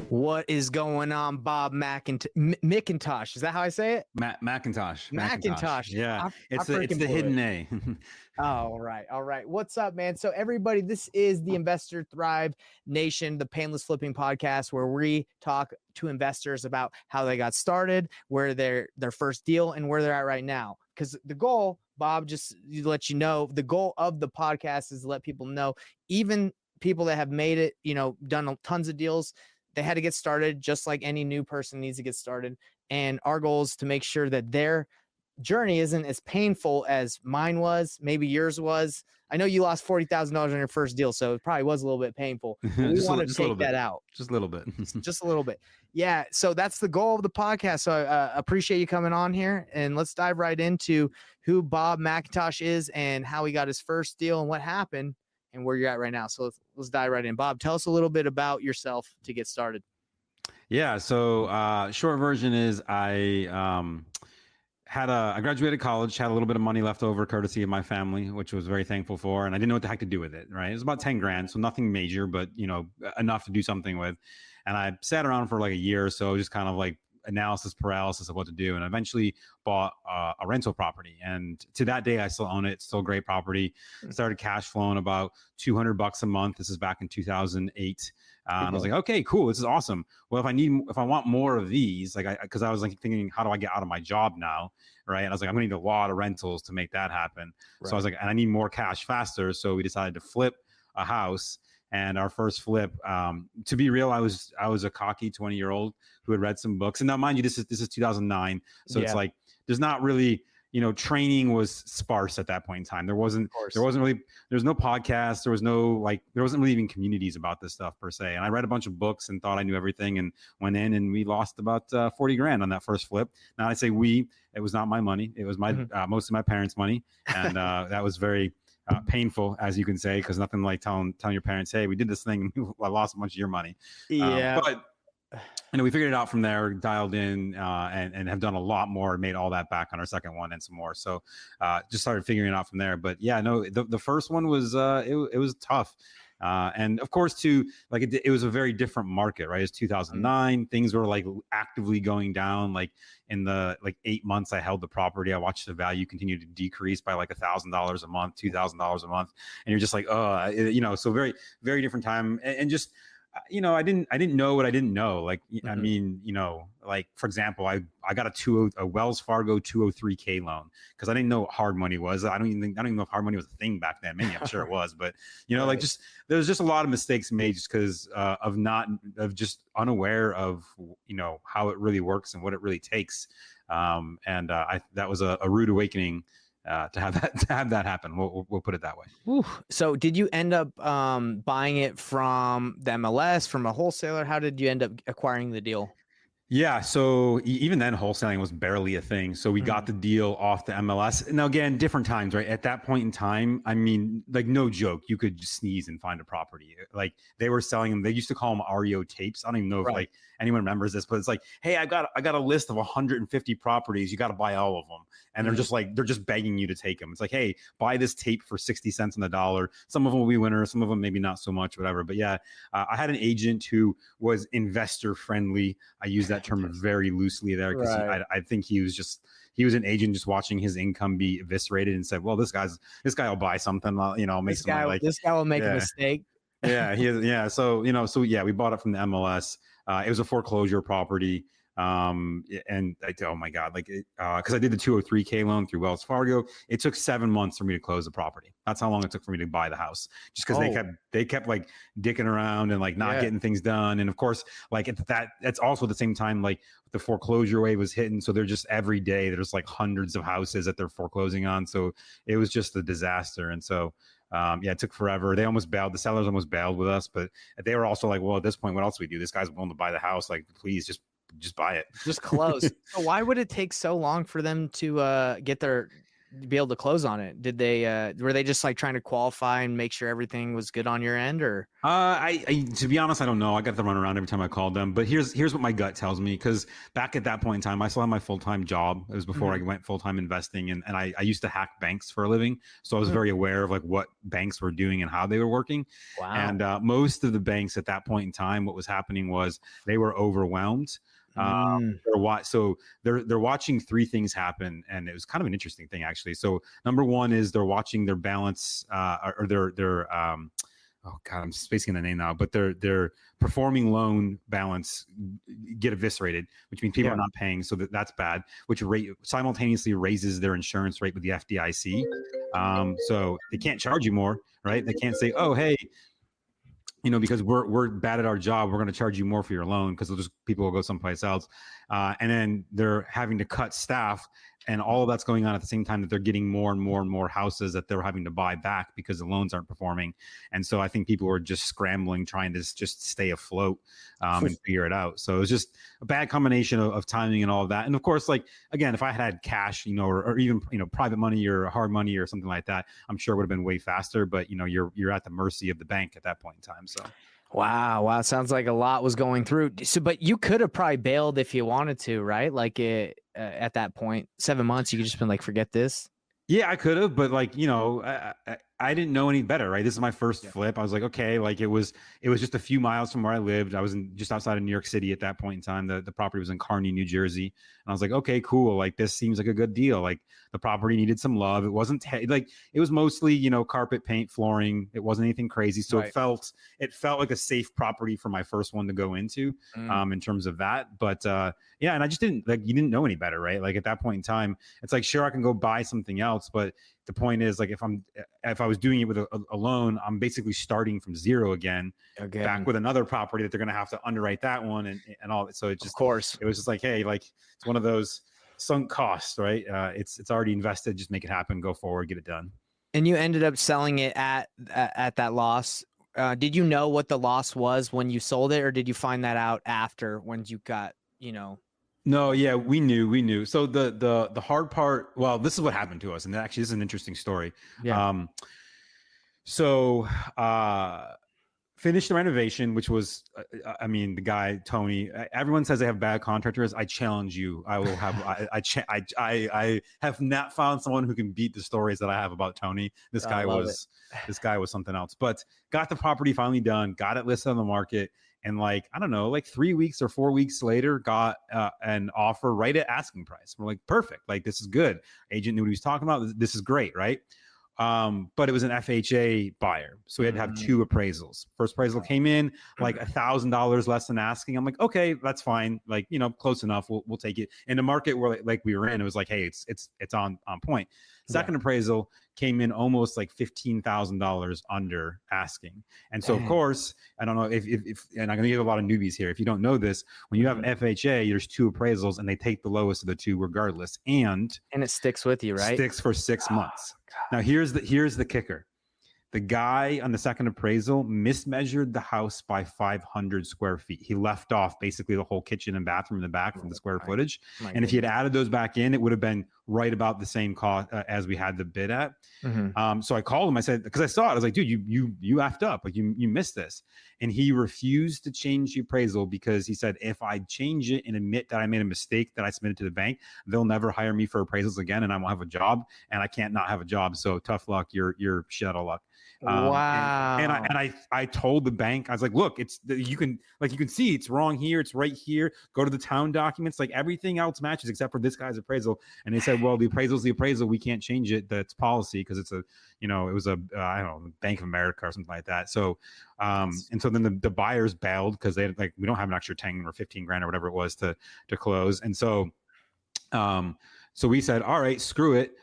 What is going on, Bob McIntosh? Is that how I say it? McIntosh. McIntosh. Yeah, I it's the hidden A. All right. All right. What's up, man? So, everybody, this is the Investor Thrive Nation, the Payneless Flipping podcast, where we talk to investors about how they got started, where their first deal, and where they're at right now. Because the goal, Bob, just to let you know, the goal of the podcast is to let people know, even people that have made it, done tons of deals, they had to get started just like any new person needs to get started. And our goal is to make sure that their journey isn't as painful as mine was, maybe yours was. I know you lost $40,000 on your first deal, so it probably was a little bit painful. We want to take that out. Just a little bit. Just a little bit. Yeah. So that's the goal of the podcast. So I appreciate you coming on here, and let's dive right into who Bob McIntosh is and how he got his first deal and what happened and where you're at right now. So let's dive right in. Bob, tell us a little bit about yourself to get started. Yeah. So short version is I graduated college, had a little bit of money left over courtesy of my family, which I was very thankful for. And I didn't know what the heck to do with it. Right. It was about 10 grand. So nothing major, but enough to do something with. And I sat around for like a year or so, just kind of like analysis paralysis of what to do, and eventually bought a rental property. And to that day, I still own it. It's still a great property. Started cash flowing about $200 a month. This is back in 2008. And I was like, okay, cool. This is awesome. Well, if I want more of these, because I was like thinking, how do I get out of my job now? Right. And I was like, I'm gonna need a lot of rentals to make that happen. Right. So I was like, and I need more cash faster. So we decided to flip a house. And our first flip, to be real, I was a cocky 20-year-old who had read some books. And now, mind you, this is 2009, so it's like there's not really, training was sparse at that point in time. There was no podcast, there wasn't really even communities about this stuff per se. And I read a bunch of books and thought I knew everything, and went in and we lost about 40 grand on that first flip. Now I say it was not my money; it was my mostly my parents' money, and that was very painful, as you can say, because nothing like telling your parents, hey, we did this thing and I lost a bunch of your money. Yeah. But we figured it out from there, dialed in, and have done a lot more, made all that back on our second one and some more. So just started figuring it out from there. But yeah, no, the first one was it was tough. And of course, it was a very different market, right? It's 2009. Things were like actively going down. Like in the 8 months I held the property, I watched the value continue to decrease by like $1,000 a month, $2,000 a month, and you're just like, so very, very different time, and just. I didn't know what I didn't know. I mean, for example, I got a Wells Fargo 203K loan because I didn't know what hard money was. I don't even know if hard money was a thing back then. Maybe I'm sure it was, but right. There was just a lot of mistakes made just because of just unaware of how it really works and what it really takes. That was a rude awakening. To have that happen, we'll put it that way. Ooh. So, did you end up buying it from the MLS, from a wholesaler? How did you end up acquiring the deal? Yeah, so even then, wholesaling was barely a thing. So we got the deal off the MLS. Now, again, different times, right? At that point in time, I mean, like no joke, you could just sneeze and find a property. Like they were selling them. They used to call them REO tapes. I don't even know if like anyone remembers this, but it's like, hey, I got a list of 150 properties. You got to buy all of them, and they're just begging you to take them. It's like, hey, buy this tape for 60 cents on the dollar. Some of them will be winners, some of them maybe not so much, whatever. But yeah, I had an agent who was investor friendly. I use that term very loosely there because I think he was an agent just watching his income be eviscerated and said, well, this guy will buy something, make this guy will make a mistake. So we bought it from the MLS. It was a foreclosure property. And oh my God, because I did the 203K loan through Wells Fargo, it took 7 months for me to close the property. That's how long it took for me to buy the house, just because they kept like dicking around and like not getting things done. And of course, that's also at the same time, like the foreclosure wave was hitting. So they're just every day, there's like hundreds of houses that they're foreclosing on. So it was just a disaster. And so, it took forever. They almost bailed. The sellers almost bailed with us, but they were also like, well, at this point, what else do we do? This guy's willing to buy the house. Like, please just buy it. Just close. So why would it take so long for them to get their be able to close on it? Did they were they just like trying to qualify and make sure everything was good on your end, or? I to be honest, I don't know. I got to run around every time I called them, but here's what my gut tells me, because back at that point in time, I still had my full-time job. It was before I went full-time investing, and I used to hack banks for a living, so I was very aware of like what banks were doing and how they were working. Wow. And most of the banks at that point in time, what was happening was they were overwhelmed. They're watching three things happen, and it was kind of an interesting thing actually. So number one is they're watching their balance or their oh God, I'm spacing the name now, but their performing loan balance get eviscerated, which means people are not paying, so that's bad. Which simultaneously raises their insurance rate with the FDIC, so they can't charge you more, right? They can't say, oh hey, because we're bad at our job, we're going to charge you more for your loan, because people will go someplace else. And then they're having to cut staff, and all of that's going on at the same time that they're getting more and more and more houses that they're having to buy back because the loans aren't performing. And so I think people were just scrambling, trying to just stay afloat and figure it out. So it was just a bad combination of timing and all of that. And of course, like, again, if I had cash, or even, private money or hard money or something like that, I'm sure it would have been way faster, but you're at the mercy of the bank at that point in time. So. Wow. Sounds like a lot was going through. So, but you could have probably bailed if you wanted to, right? Like at that point, 7 months, you could just been like, forget this. Yeah, I could have, but like, I didn't know any better, right? This is my first flip. I was like, okay, like it was just a few miles from where I lived. I was just outside of New York City at that point in time. The property was in Kearny, New Jersey. And I was like, okay, cool. Like this seems like a good deal. Like the property needed some love. It wasn't like it was mostly, carpet, paint, flooring. It wasn't anything crazy. So it felt like a safe property for my first one to go into in terms of that. But yeah, and I just you didn't know any better, right? Like at that point in time, it's like, sure, I can go buy something else, but the point is, like, if I was doing it with a loan, I'm basically starting from zero again, back with another property that they're going to have to underwrite that one and all. So it just, of course, it was just like, hey, like it's one of those sunk costs, right? It's already invested. Just make it happen. Go forward. Get it done. And you ended up selling it at that loss. Did you know what the loss was when you sold it, or did you find that out after when you got, No, yeah, we knew. So the hard part, well, this is what happened to us, and actually this is an interesting story. Yeah. Finished the renovation, which was, the guy Tony. Everyone says they have bad contractors. I challenge you. I will have. I have not found someone who can beat the stories that I have about Tony. This guy was something else. But got the property finally done. Got it listed on the market. And like, I don't know, like 3 weeks or 4 weeks later, got an offer right at asking price. We're like, perfect. Like, this is good. Agent knew what he was talking about. This is great, right? But it was an FHA buyer. So we had to have two appraisals. First appraisal came in like $1,000 less than asking. I'm like, okay, that's fine. Like, close enough. We'll take it. In the market where like we were in, it was like, hey, it's on point. Second appraisal came in almost like $15,000 under asking. And so, of course, I don't know if and I'm going to give a lot of newbies here. If you don't know this, when you have FHA, there's two appraisals and they take the lowest of the two regardless. And it sticks with you, right? Sticks for 6 months. Now, here's the kicker. The guy on the second appraisal mismeasured the house by 500 square feet. He left off basically the whole kitchen and bathroom in the back from the square footage. And if he had added those back in, it would have been right about the same cost as we had the bid at. So I called him. I said, because I saw it, I was like, dude, you effed up. Like you missed this. And he refused to change the appraisal because he said, if I change it and admit that I made a mistake that I submitted to the bank, they'll never hire me for appraisals again, and I won't have a job, and I can't not have a job. So tough luck. You're shit out of luck. Wow. And I told the bank, I was like, look, you can see it's wrong here. It's right here. Go to the town documents. Like everything else matches except for this guy's appraisal. And they said, well, the appraisal's the appraisal. We can't change it. That's policy because it's it was a I don't know, Bank of America or something like that. So and so then the buyers bailed because they like, we don't have an extra 10 or 15 grand or whatever it was to close. And so so we said, all right, screw it.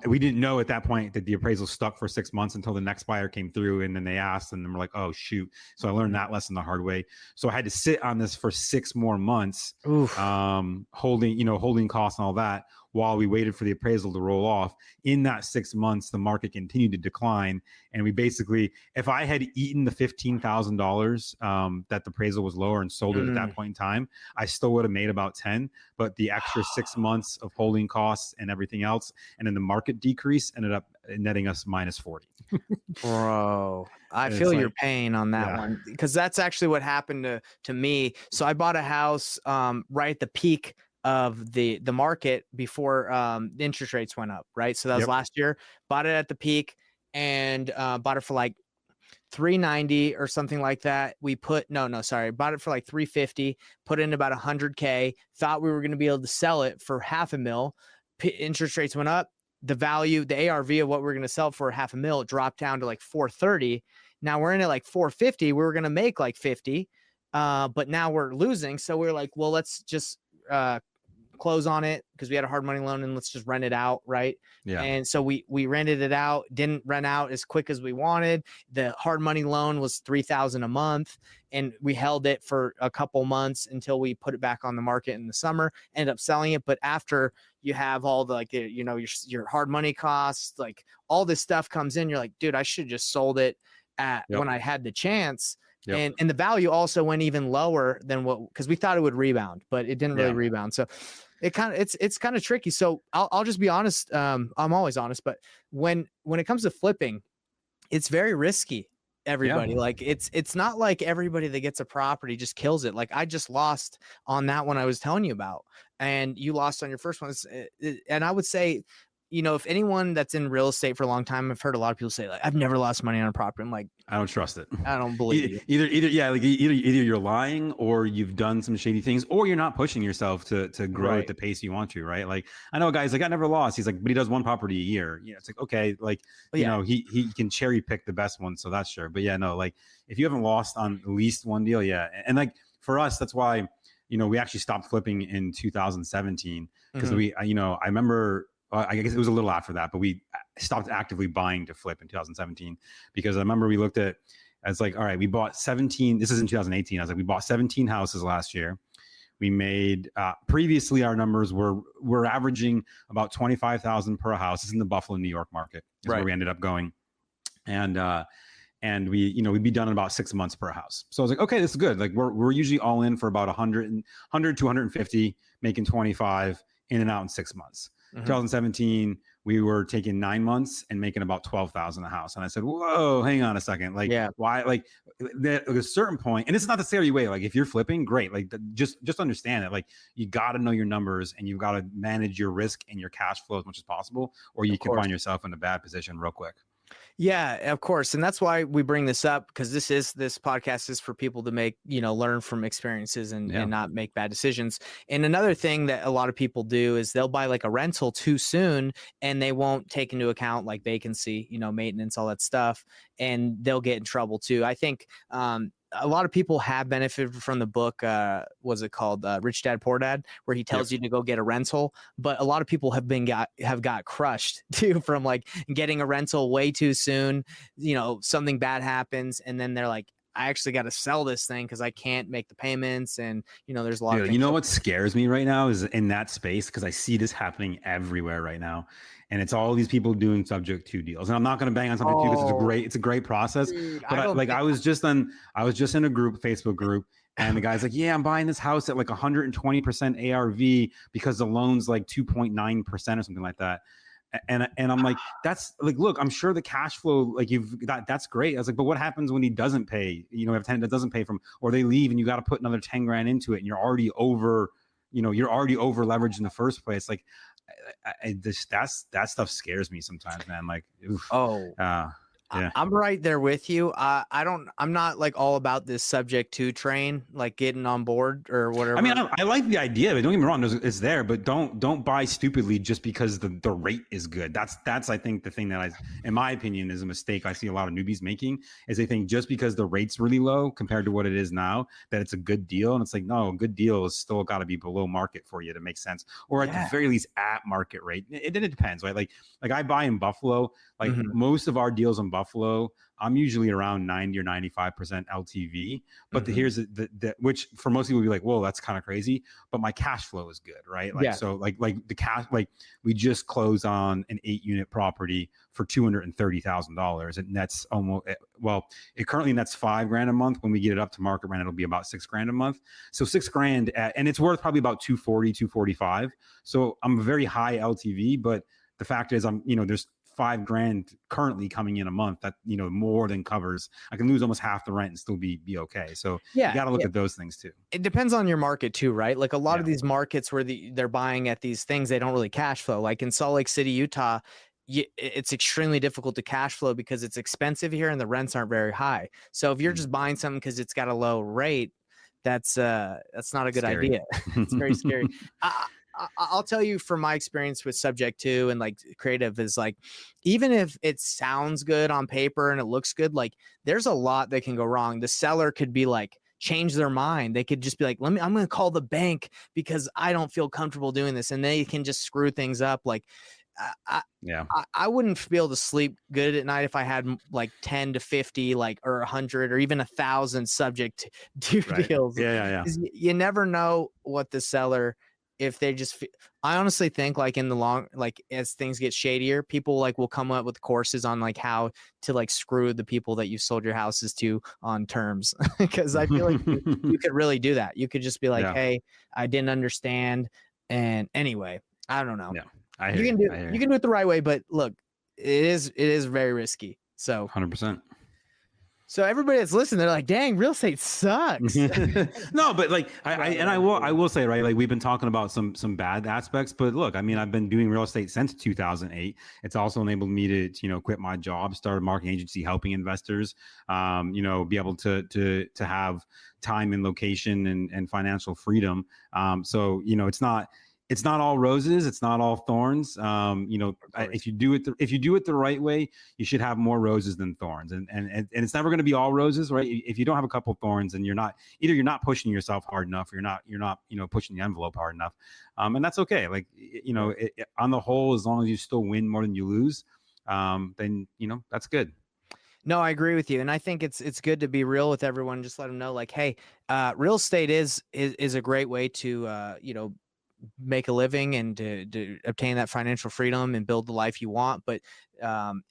We didn't know at that point that the appraisal stuck for 6 months until the next buyer came through, and then they asked, and then we're like, oh shoot. So I learned that lesson the hard way. So I had to sit on this for 6 more months, holding costs and all that, while we waited for the appraisal to roll off. In that 6 months, the market continued to decline. And we basically, if I had eaten the $15,000 that the appraisal was lower and sold it at that point in time, I still would have made about 10. But the extra 6 months of holding costs and everything else, and then the market decrease ended up netting us minus 40. Bro, I feel your pain on that one, because that's actually what happened to me. So I bought a house right at the peak of the market before the interest rates went up, right? So that was last year. Bought it at the peak and bought it for like 390 or something like that. We put bought it for like 350, put in about 100K, thought we were going to be able to sell it for $500,000. Interest rates went up. The value, the ARV of what we're going to sell for $500,000 dropped down to like 430. Now we're in at like 450. We were going to make like 50, but now we're losing. So we're like, well, let's just close on it because we had a hard money loan, and let's just rent it out, right? Yeah. And so we rented it out, didn't rent out as quick as we wanted. The hard money loan was $3,000 a month, and we held it for a couple months until we put it back on the market in the summer. Ended up selling it, but after you have all the your hard money costs, like all this stuff comes in, you're like, dude, I should just sold it at when I had the chance. And the value also went even lower than because we thought it would rebound, but it didn't really rebound. So it kind of, it's kind of tricky. So I'll just be honest. I'm always honest, but when it comes to flipping, it's very risky. Everybody, like it's not like everybody that gets a property just kills it. Like I just lost on that one I was telling you about, and you lost on your first one. And I would say, if anyone that's in real estate for a long time, I've heard a lot of people say like, I've never lost money on a property. I'm like, I don't trust it. I don't believe you. Either you're lying, or you've done some shady things, or you're not pushing yourself to grow at the pace you want to, right? Like I know a guy's like, I never lost. He's like, but he does one property a year. It's like, okay, like, he can cherry pick the best one. So that's sure. But like if you haven't lost on at least one deal, and like for us, that's why, we actually stopped flipping in 2017 because I remember, I guess it was a little after that, but we stopped actively buying to flip in 2017 because I remember we looked at, it's like, all right, we bought 17. This is in 2018. I was like, we bought 17 houses last year. We made, previously our numbers were averaging about 25,000 per house. It's in the Buffalo, New York market is where we ended up going. And we'd be done in about 6 months per house. So I was like, okay, this is good. Like we're usually all in for about 100 to 150, making 25 in and out in 6 months. 2017, we were taking 9 months and making about 12,000 a house. And I said, whoa, hang on a second. Like, why? Like at a certain point, and it's not the scary way. Like if you're flipping, great. Like just understand it. Like you got to know your numbers and you've got to manage your risk and your cash flow as much as possible, or you can find yourself in a bad position real quick. Yeah, of course. And that's why we bring this up, because this podcast is for people to make, learn from experiences and not make bad decisions. And another thing that a lot of people do is they'll buy like a rental too soon, and they won't take into account like vacancy, maintenance, all that stuff, and they'll get in trouble too. I think a lot of people have benefited from the book, what's it called? Rich Dad, Poor Dad, where he tells you to go get a rental. But a lot of people have got crushed too from like getting a rental way too soon. Something bad happens, and then they're like, I actually got to sell this thing because I can't make the payments. And, there's a lot of things. What scares me right now is in that space, because I see this happening everywhere right now. And it's all these people doing subject to deals. And I'm not going to bang on subject to because it's a great process. Dude, but I was just in a Facebook group, and the guy's like, yeah, I'm buying this house at like 120% ARV because the loan's like 2.9% or something like that. And I'm like, that's like, look, I'm sure the cash flow, like that's great. I was like, but what happens when he doesn't pay? We have a tenant that doesn't pay or they leave and you got to put another 10 grand into it, and you're already over leveraged in the first place. Like, that stuff scares me sometimes, man. Like, oof. Yeah. I'm right there with you. I'm not like all about this subject to train, like getting on board or whatever. I mean, I like the idea, but don't get me wrong, it's there, but don't buy stupidly just because the rate is good. That's I think the thing that in my opinion is a mistake I see a lot of newbies making, is they think just because the rate's really low compared to what it is now, that it's a good deal. And it's like, no, a good deal is still got to be below market for you to make sense, or at the very least at market rate. It depends, right? Like I buy in Buffalo, like most of our deals in Buffalo Buffalo, I'm usually around 90 or 95% LTV. But here's the which for most people would be like, whoa, that's kind of crazy. But my cash flow is good, right? Like, so like the cash, like we just closed on an 8-unit property for $230,000. It nets almost, well, it currently nets $5,000 a month. When we get it up to market rent, it'll be about $6,000 a month. So $6,000 and it's worth probably about 240, 245. So I'm a very high LTV, but the fact is there's $5,000 currently coming in a month that, more than covers. I can lose almost half the rent and still be okay. So you got to look at those things too. It depends on your market too, right? Like a lot of these markets where they're buying at these things, they don't really cash flow. Like in Salt Lake City, Utah, it's extremely difficult to cash flow because it's expensive here and the rents aren't very high. So if you're just buying something because it's got a low rate, that's not a good idea. It's very scary. I'll tell you from my experience with Subject 2 and like creative is like, even if it sounds good on paper and it looks good, like there's a lot that can go wrong. The seller could be like, change their mind. They could just be like, I'm going to call the bank because I don't feel comfortable doing this. And they can just screw things up. Like, I wouldn't be able to sleep good at night if I had like 10 to 50, like, or 100 or even 1,000 Subject 2 deals. You never know what the seller, if they just, I honestly think like in the long, like as things get shadier, people like will come up with courses on like how to like screw the people that you sold your houses to on terms. Because I feel like you could really do that. You could just be like, hey, I didn't understand. And anyway, I don't know. You can do it the right way, but look, it is very risky. So 100%. So everybody that's listening, they're like, dang, real estate sucks. No, but like I will say, right, like we've been talking about some bad aspects, but look, I mean, I've been doing real estate since 2008. It's also enabled me to quit my job, start a marketing agency helping investors, be able to have time and location and financial freedom. So it's not all roses. It's not all thorns. If you do it the right way, you should have more roses than thorns. And it's never going to be all roses, right? If you don't have a couple of thorns, and you're not pushing yourself hard enough, or you're not pushing the envelope hard enough, and that's okay. Like on the whole, as long as you still win more than you lose, then that's good. No, I agree with you, and I think it's good to be real with everyone. Just let them know, like, hey, real estate is a great way to make a living and to obtain that financial freedom and build the life you want. But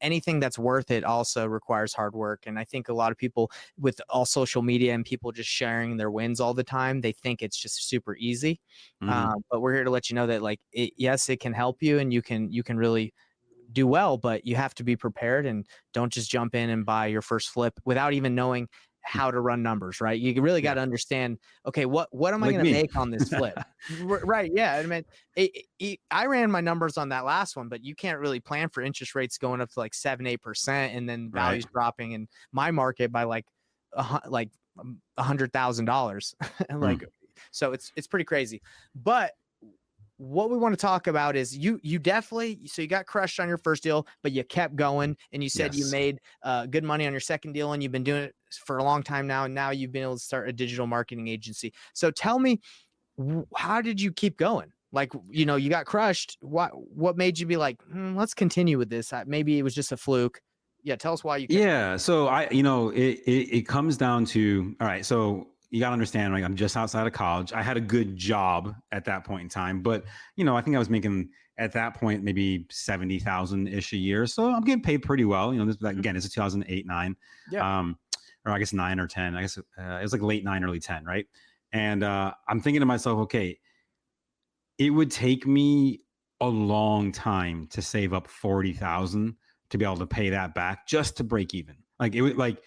anything that's worth it also requires hard work. And I think a lot of people with all social media and people just sharing their wins all the time, they think it's just super easy. But we're here to let you know that like, yes, it can help you and you can really do well, but you have to be prepared and don't just jump in and buy your first flip without even knowing how to run numbers, right? You really got to understand, okay, what am I going to make on this flip? Right. Yeah. I mean, I ran my numbers on that last one, but you can't really plan for interest rates going up to like 7-8% and then values dropping in my market by like $100,000. And like, so it's pretty crazy. But what we want to talk about is you definitely, so you got crushed on your first deal, but you kept going, and you said you made good money on your second deal, and you've been doing it for a long time now. And now you've been able to start a digital marketing agency. So tell me, how did you keep going? Like, you got crushed. What made you be like, let's continue with this? Maybe it was just a fluke. Yeah. Tell us why you kept going. So it comes down to, all right. So you got to understand, like, I'm just outside of college. I had a good job at that point in time, but I think I was making at that point maybe 70,000 ish a year. So I'm getting paid pretty well. This again, it's a 2008, 9, or I guess 9 or 10. I guess it was like late 9, early 10, right? And I'm thinking to myself, okay, it would take me a long time to save up 40,000 to be able to pay that back just to break even. Like it would like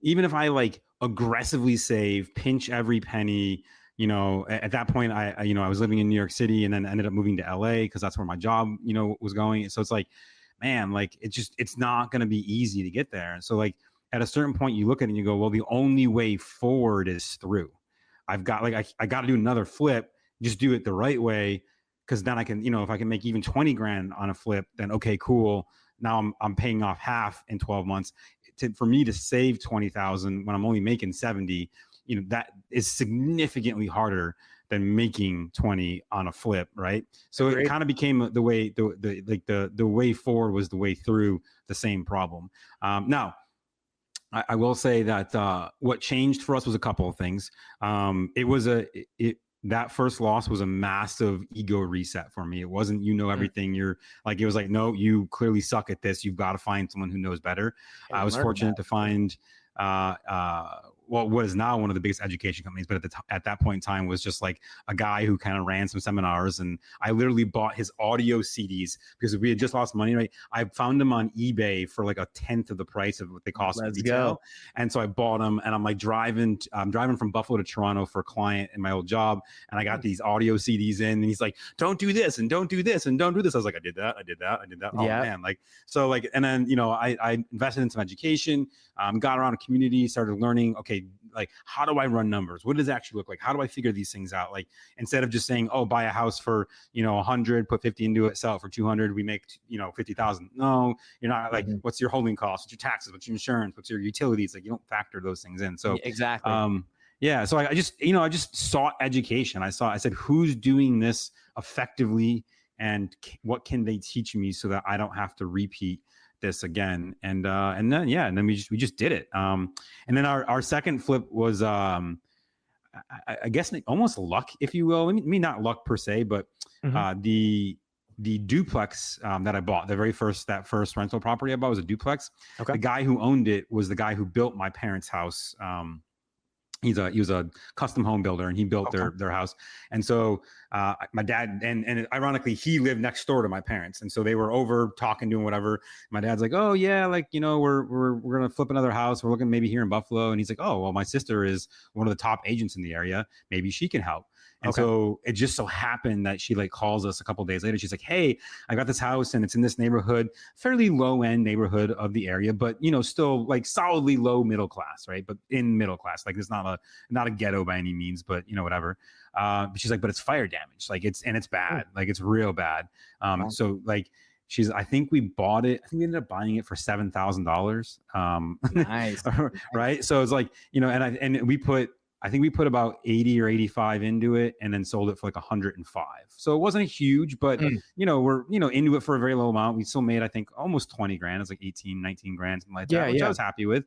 even if I like aggressively save, pinch every penny, at that point I was living in New York City and then ended up moving to LA because that's where my job, was going. So it's like, man, like it's not going to be easy to get there. And so like at a certain point you look at it and you go, well, the only way forward is through. I've got like, I got to do another flip, just do it the right way. Cause then I can, if I can make even 20 grand on a flip, then okay, cool. Now I'm paying off half in 12 months. For me to save 20,000 when I'm only making 70, that is significantly harder than making 20 on a flip, right? So Agreed. it kind of became the way the way forward was the way through the same problem. Now, I will say that what changed for us was a couple of things. That first loss was a massive ego reset for me. It wasn't, everything. You're like, it was like, no, you clearly suck at this. You've got to find someone who knows better. I was fortunate to find, what is now one of the biggest education companies, but at that point in time was just like a guy who kind of ran some seminars, and I literally bought his audio CDs because we had just lost money, right? I found them on eBay for like 1/10 of the price of what they cost Let's retail. go. And so I bought them, and I'm like driving from Buffalo to Toronto for a client in my old job, and I got these audio CDs in, and he's like, don't do this and don't do this and don't do this. I was like, I did that. Oh man. And then, I invested in some education, got around a community, started learning, okay, like, how do I run numbers? What does it actually look like? How do I figure these things out? Like, instead of just saying, oh, buy a house for, 100, put 50 into it, sell it for 200, we make, 50,000. No, you're not like, what's your holding cost? What's your taxes? What's your insurance? What's your utilities? Like, you don't factor those things in. So exactly. Yeah. So I just sought education. I said, who's doing this effectively, and what can they teach me so that I don't have to repeat this again? And then we just did it. And then our second flip was, I guess almost luck, if you will. I mean, not luck per se, but the duplex that I bought, that first rental property I bought was a duplex. Okay. The guy who owned it was the guy who built my parents' house. He was a custom home builder, and he built their house. And so my dad, and ironically, he lived next door to my parents. And so they were over talking, doing whatever. My dad's like, oh yeah, like, we're going to flip another house. We're looking maybe here in Buffalo. And he's like, oh, well, my sister is one of the top agents in the area. Maybe she can help. And so it just so happened that she like calls us a couple of days later. She's like, hey, I got this house, and it's in this neighborhood, fairly low end neighborhood of the area, but still like solidly low middle class, right? But in middle class, like it's not a ghetto by any means, but whatever. But she's like, but it's fire damage. Like it's bad. Like it's real bad. So like, I think we bought it. I think we ended up buying it for $7,000. Nice. Right. So it's like, I think we put about 80 or 85 into it, and then sold it for like 105. So it wasn't huge, but we're, into it for a very low amount. We still made, I think, almost 20 grand. It was like 18, 19 grand, something like that, which I was happy with.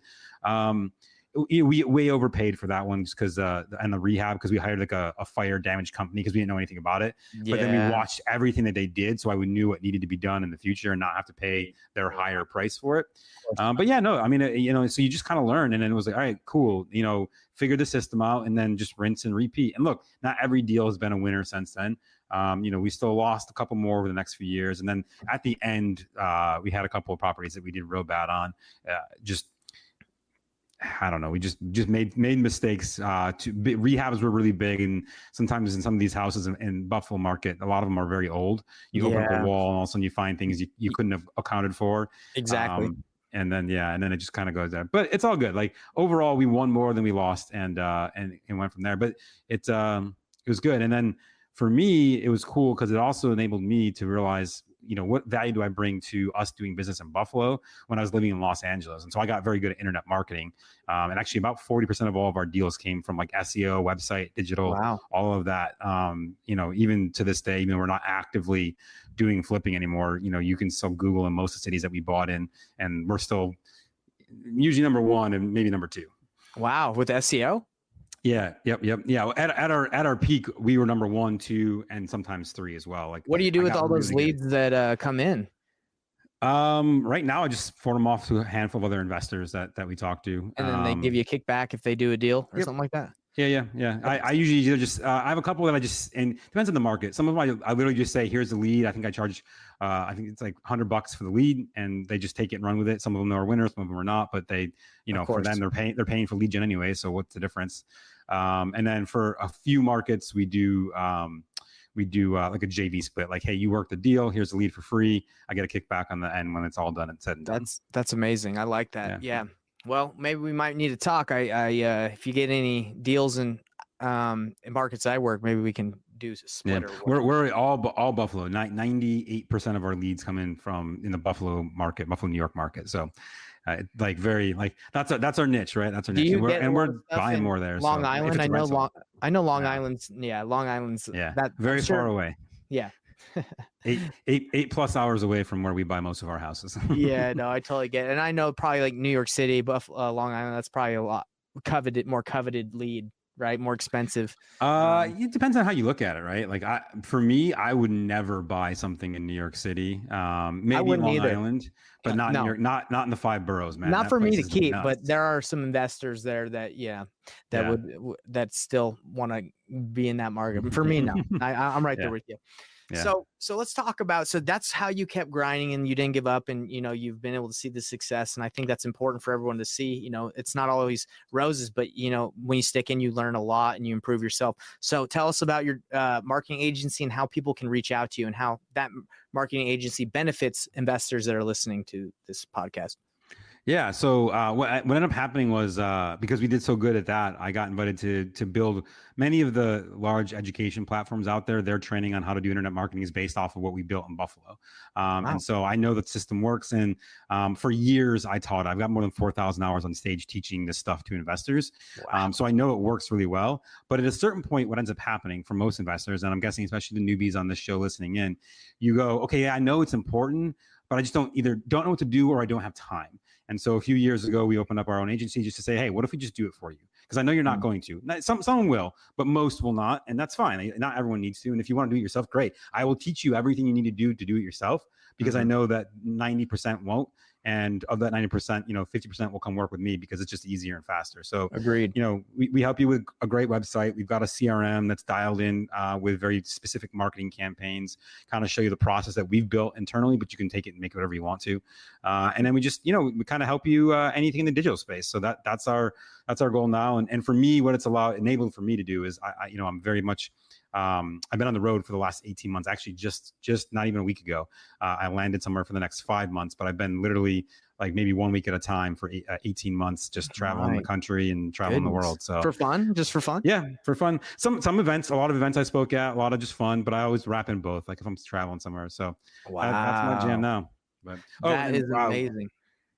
We way overpaid for that one just because and the rehab, because we hired like a fire damage company because we didn't know anything about it. But then we watched everything that they did, so I knew what needed to be done in the future and not have to pay their higher price for it. But yeah, no, I mean, so you just kind of learn, and then it was like, all right, cool, figure the system out, and then just rinse and repeat. And look, not every deal has been a winner since then. We still lost a couple more over the next few years, and then at the end, we had a couple of properties that we did real bad on. I don't know. We just made mistakes. Rehabs were really big, and sometimes in some of these houses in Buffalo market, a lot of them are very old. You open up a wall, and all of a sudden you find things you couldn't have accounted for. Exactly. And then it just kind of goes there. But it's all good. Like overall, we won more than we lost, and went from there. But it was good. And then for me, it was cool because it also enabled me to realize, what value do I bring to us doing business in Buffalo when I was living in Los Angeles? And so I got very good at internet marketing. And actually about 40% of all of our deals came from like SEO, website, digital, all of that. Even to this day, we're not actively doing flipping anymore. You can still Google in most of the cities that we bought in, and we're still usually number one and maybe number two. Wow. With SEO? Yeah. Yep. Yeah. At our peak, we were number 1, 2, and sometimes 3 as well. Like, what do you do with all those leads that come in? Right now, I just forward them off to a handful of other investors that we talk to, and then they give you a kickback if they do a deal or something like that. Yeah. I usually just I have a couple that and it depends on the market. Some of them I literally just say, here's the lead. I think I charge I think it's like $100 for the lead, and they just take it and run with it. Some of them are winners, some of them are not, but they, for them, they're paying for lead gen anyway. So what's the difference? And then for a few markets, we do like a JV split. Like, hey, you work the deal. Here's the lead for free. I get a kickback on the end when it's all done and said and done. That's amazing. I like that. Yeah. Well, maybe we might need to talk. If you get any deals in markets I work, maybe we can do split or we're all Buffalo. 98% of our leads come in in the Buffalo market, Buffalo, New York market. So like very like that's our niche, right? That's our niche. And we're buying more there. Long Island. I know Long Island's Long Island's very far away. Yeah. 8+ hours away from where we buy most of our houses. Yeah, no, I totally get it. And I know probably like New York City, Buffalo, Long Island, that's probably a lot more coveted lead, right? More expensive. It depends on how you look at it, right? Like for me, I would never buy something in New York City. Maybe Long Island, but not New York, not in the 5 boroughs, man. Not for me to keep, but there are some investors there that would still want to be in that market. For me, no. I'm right there with you. Yeah. So let's talk about, so that's how you kept grinding and you didn't give up, and, you've been able to see the success. And I think that's important for everyone to see. It's not always roses, but when you stick in, you learn a lot and you improve yourself. So tell us about your marketing agency and how people can reach out to you and how that marketing agency benefits investors that are listening to this podcast. Yeah. So what ended up happening was because we did so good at that, I got invited to build many of the large education platforms out there. Their training on how to do internet marketing is based off of what we built in Buffalo. Wow. And so I know that system works. And for years I taught. I've got more than 4,000 hours on stage teaching this stuff to investors. Wow. So I know it works really well. But at a certain point, what ends up happening for most investors, and I'm guessing especially the newbies on this show listening in, you go, okay, yeah, I know it's important, but I just don't know what to do, or I don't have time. And so a few years ago, we opened up our own agency just to say, hey, what if we just do it for you? Because I know you're not going to. Someone will, but most will not. And that's fine. Not everyone needs to. And if you want to do it yourself, great. I will teach you everything you need to do it yourself, because I know that 90% won't. And of that 90%, 50% will come work with me because it's just easier and faster. So agreed. We help you with a great website. We've got a CRM that's dialed in with very specific marketing campaigns, kind of show you the process that we've built internally, but you can take it and make it whatever you want to. And then we just, we kind of help you anything in the digital space. So that's our goal now. And for me, what it's enabled for me to do is I'm very much, I've been on the road for the last 18 months, actually just not even a week ago. I landed somewhere for the next 5 months, but I've been literally like maybe 1 week at a time for 18 months, just traveling the country and traveling the world. So for fun, just for fun. Yeah. For fun. Some events, a lot of events I spoke at, a lot of just fun, but I always wrap in both. Like if I'm traveling somewhere. So that's my jam now. But that is amazing.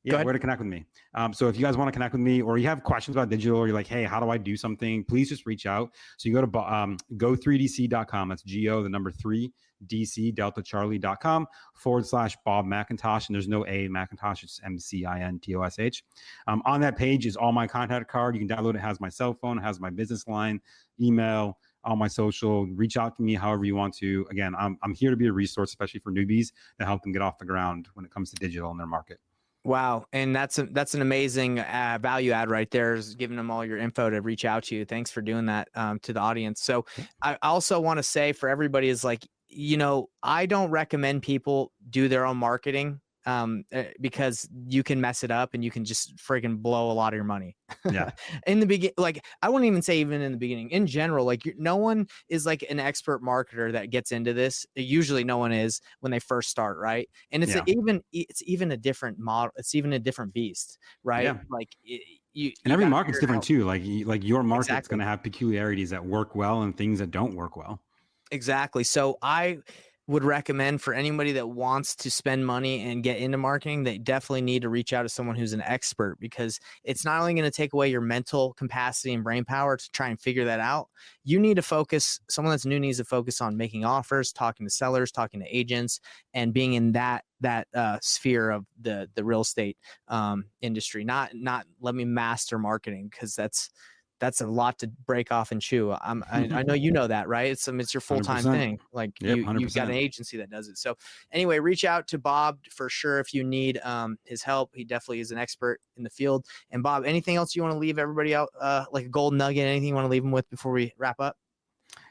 Yeah, where to connect with me. So if you guys want to connect with me, or you have questions about digital, or you're like, hey, how do I do something? Please just reach out. So you go to go3dc.com. That's GO, the number 3, DC, Delta Charlie.com /Bob McIntosh. And there's no A in McIntosh. It's MCINTOSH. On that page is all my contact card. You can download it. It has my cell phone, it has my business line, email, all my social. Reach out to me however you want to. Again, I'm here to be a resource, especially for newbies, to help them get off the ground when it comes to digital in their market. Wow. And that's an amazing value add right there, is giving them all your info to reach out to you. Thanks for doing that to the audience. So I also want to say for everybody is like, I don't recommend people do their own marketing because you can mess it up and you can just freaking blow a lot of your money. Yeah. In the beginning, like I wouldn't even say even in the beginning, in general, like no one is like an expert marketer that gets into this. Usually no one is when they first start. Right. And it's even a different model. It's even a different beast. Right. Yeah. Like and every market's different too. Like your market's going to have peculiarities that work well and things that don't work well. Exactly. So I would recommend for anybody that wants to spend money and get into marketing, they definitely need to reach out to someone who's an expert, because it's not only going to take away your mental capacity and brain power to try and figure that out. You need to focus, someone that's new needs to focus on making offers, talking to sellers, talking to agents, and being in that sphere of the real estate industry. Not let me master marketing, because that's a lot to break off and chew. I know you know that, right? It's your full-time 100%. Thing. Like you've got an agency that does it. So anyway, reach out to Bob for sure if you need his help. He definitely is an expert in the field. And Bob, anything else you want to leave everybody out, like a gold nugget, anything you want to leave them with before we wrap up?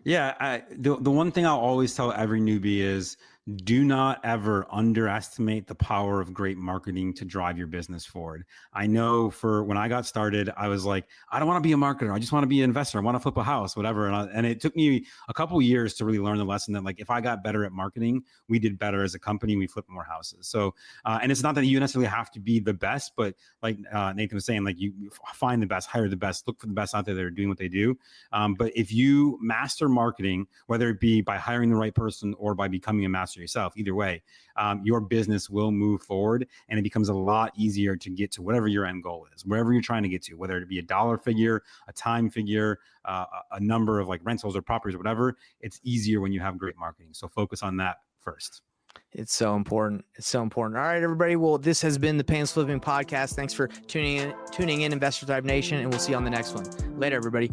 Yeah, the one thing I'll always tell every newbie is Do not ever underestimate the power of great marketing to drive your business forward. I know for when I got started, I was like, I don't want to be a marketer. I just want to be an investor. I want to flip a house, whatever. And it took me a couple of years to really learn the lesson that like, if I got better at marketing, we did better as a company. We flipped more houses. So, and it's not that you necessarily have to be the best, but like Nathan was saying, like you find the best, hire the best, look for the best out there that are doing what they do. But if you master marketing, whether it be by hiring the right person or by becoming a master yourself, either way, your business will move forward, and it becomes a lot easier to get to whatever your end goal is, wherever you're trying to get to, whether it be a dollar figure, a time figure, a number of like rentals or properties or whatever. It's easier when you have great marketing. So focus on that first. It's so important. It's so important. All right, everybody. Well, this has been the Payneless Flipping podcast. Thanks for tuning in, Investor Thrive Nation, and we'll see you on the next one. Later, everybody.